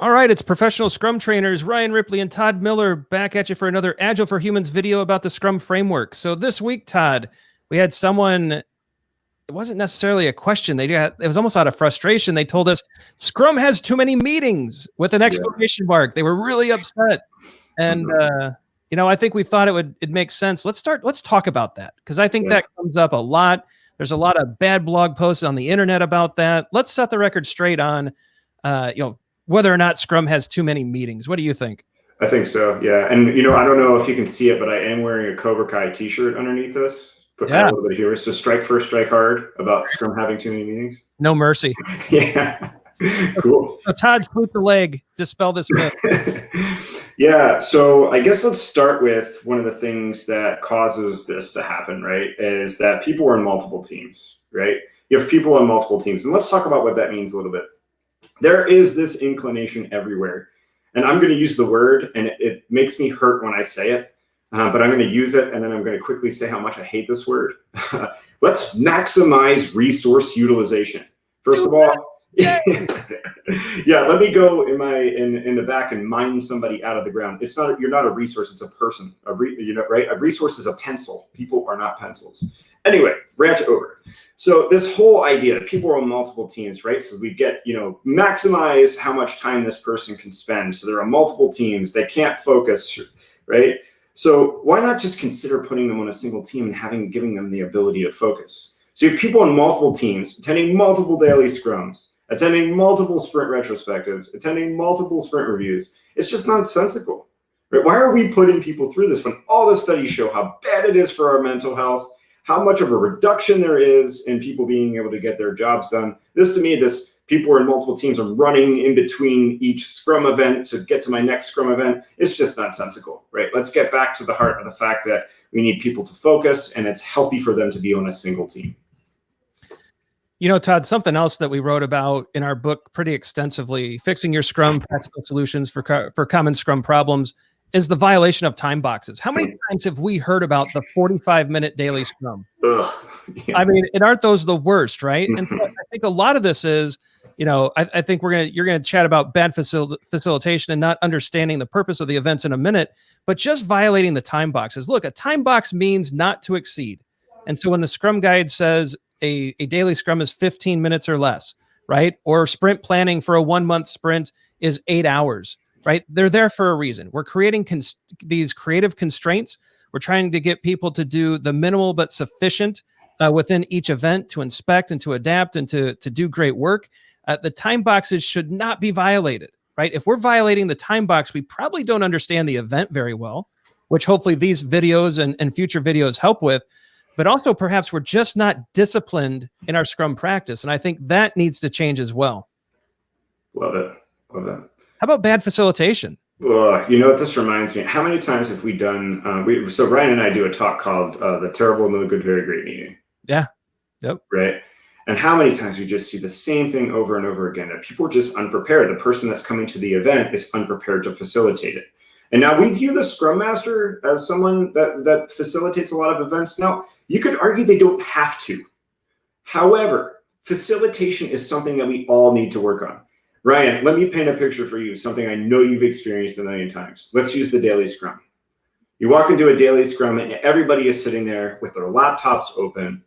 All right, it's professional Scrum trainers Ryan Ripley and Todd Miller back at you for another Agile for Humans video about the Scrum framework. So this week, Todd, we had someone, it wasn't necessarily a question. It was almost out of frustration. They told us Scrum has too many meetings with an exclamation mark. They were really upset. And, I think we thought it'd make sense. Let's talk about that, because I think that comes up a lot. There's a lot of bad blog posts on the internet about that. Let's set the record straight on, whether or not Scrum has too many meetings. What do you think? I think so, yeah. And, I don't know if you can see it, but I am wearing a Cobra Kai t-shirt underneath this. Put a little bit here. So strike first, strike hard about Scrum having too many meetings. No mercy. Yeah. Cool. So Todd, scoot the leg, dispel this myth. Yeah. So I guess let's start with one of the things that causes this to happen, right? Is that people are in multiple teams, right? You have people on multiple teams. And let's talk about what that means a little bit. There is this inclination everywhere. And I'm going to use the word, and it makes me hurt when I say it, but I'm going to use it, and then I'm going to quickly say how much I hate this word. Let's maximize resource utilization. First of all, yeah, let me go in the back and mine somebody out of the ground. You're not a resource, it's a person. Right? A resource is a pencil. People are not pencils. Anyway, rant over. So this whole idea that people are on multiple teams, right? So we get, maximize how much time this person can spend. So there are multiple teams, they can't focus, right? So why not just consider putting them on a single team and giving them the ability to focus? So you have people on multiple teams, attending multiple daily scrums, attending multiple sprint retrospectives, attending multiple sprint reviews. It's just nonsensical, right? Why are we putting people through this when all the studies show how bad it is for our mental health, how much of a reduction there is in people being able to get their jobs done? People are in multiple teams are running in between each Scrum event to get to my next Scrum event. It's just nonsensical, right? Let's get back to the heart of the fact that we need people to focus, and it's healthy for them to be on a single team. Todd, something else that we wrote about in our book pretty extensively, Fixing Your Scrum, Practical Solutions for Common Scrum Problems, is the violation of time boxes. How many times have we heard about the 45-minute daily Scrum? Yeah. I mean, and aren't those the worst, right? And so I think a lot of this is, I think you're gonna chat about bad facilitation and not understanding the purpose of the events in a minute, but just violating the time boxes. Look, a time box means not to exceed. And so when the Scrum Guide says a daily Scrum is 15 minutes or less, right? Or sprint planning for a 1-month sprint is 8 hours, right? They're there for a reason. We're creating these creative constraints. We're trying to get people to do the minimal but sufficient within each event to inspect and to adapt and to do great work. The time boxes should not be violated, right? If we're violating the time box, we probably don't understand the event very well, which hopefully these videos and future videos help with. But also perhaps we're just not disciplined in our Scrum practice. And I think that needs to change as well. Love it. Love it. How about bad facilitation? Well, what this reminds me? How many times have we done? So Ryan and I do a talk called "The Terrible, No Good, Very Great Meeting." Yeah. Yep. Right. And how many times we just see the same thing over and over again? That people are just unprepared. The person that's coming to the event is unprepared to facilitate it. And now we view the Scrum Master as someone that facilitates a lot of events. Now, you could argue they don't have to. However, facilitation is something that we all need to work on. Ryan, let me paint a picture for you, something I know you've experienced a million times. Let's use the daily Scrum. You walk into a daily Scrum and everybody is sitting there with their laptops open,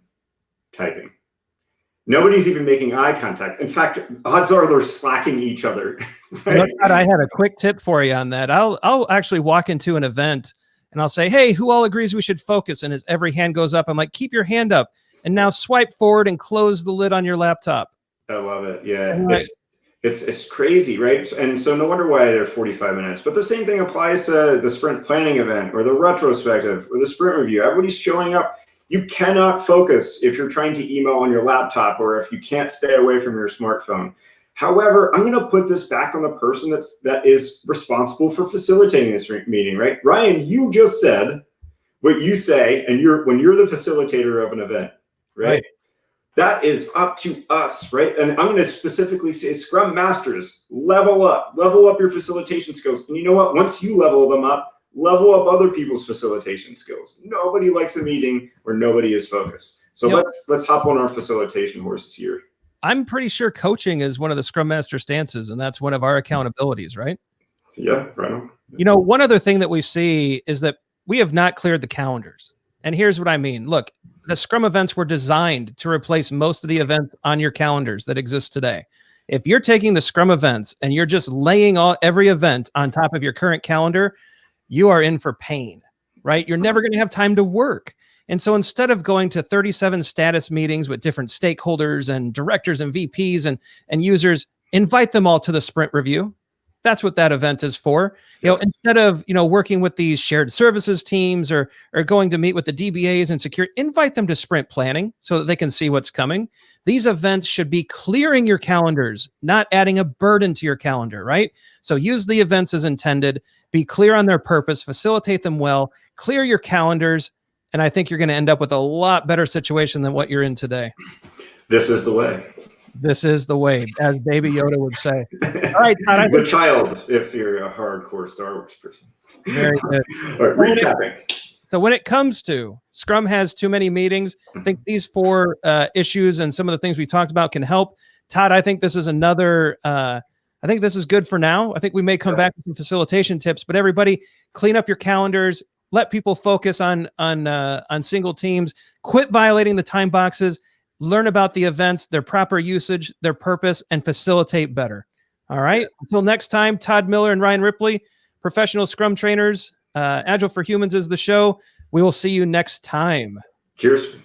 typing. Nobody's even making eye contact. In fact, odds are they're slacking each other. Right? Todd, I had a quick tip for you on that. I'll actually walk into an event and I'll say, hey, who all agrees we should focus? And as every hand goes up, I'm like, keep your hand up. And now swipe forward and close the lid on your laptop. I love it. Yeah. It's crazy, right? And so no wonder why they're 45 minutes. But the same thing applies to the sprint planning event or the retrospective or the sprint review. Everybody's showing up. You cannot focus if you're trying to email on your laptop or if you can't stay away from your smartphone. However, I'm going to put this back on the person that is responsible for facilitating this meeting, right? Ryan, you just said what you say, and when you're the facilitator of an event, right? That is up to us, right? And I'm going to specifically say, Scrum Masters, level up your facilitation skills. And you know what? Once you level them up, level up other people's facilitation skills. Nobody likes a meeting where nobody is focused. So let's hop on our facilitation horses here. I'm pretty sure coaching is one of the Scrum Master stances, and that's one of our accountabilities, right? Yeah, right on. You know, one other thing that we see is that we have not cleared the calendars. And here's what I mean. Look, the Scrum events were designed to replace most of the events on your calendars that exist today. If you're taking the Scrum events and you're just laying every event on top of your current calendar, you are in for pain, right? You're never going to have time to work. And so instead of going to 37 status meetings with different stakeholders and directors and VPs and users, invite them all to the sprint review. That's what that event is for. You know, instead of, working with these shared services teams or going to meet with the DBAs and security, invite them to sprint planning so that they can see what's coming. These events should be clearing your calendars, not adding a burden to your calendar, right? So use the events as intended, be clear on their purpose, facilitate them well, clear your calendars, and I think you're going to end up with a lot better situation than what you're in today. This is the way. This is the way, as Baby Yoda would say. All right, Todd. The child, if you're a hardcore Star Wars person. Very good. All right, recapping. So when it comes to Scrum has too many meetings, I think these 4 issues and some of the things we talked about can help. Todd, I think this is another, I think this is good for now. I think we may come back with some facilitation tips, but everybody clean up your calendars, let people focus on single teams, quit violating the time boxes, learn about the events, their proper usage, their purpose, and facilitate better. All right. Until next time, Todd Miller and Ryan Ripley, professional Scrum trainers. Agile for Humans is the show. We will see you next time. Cheers.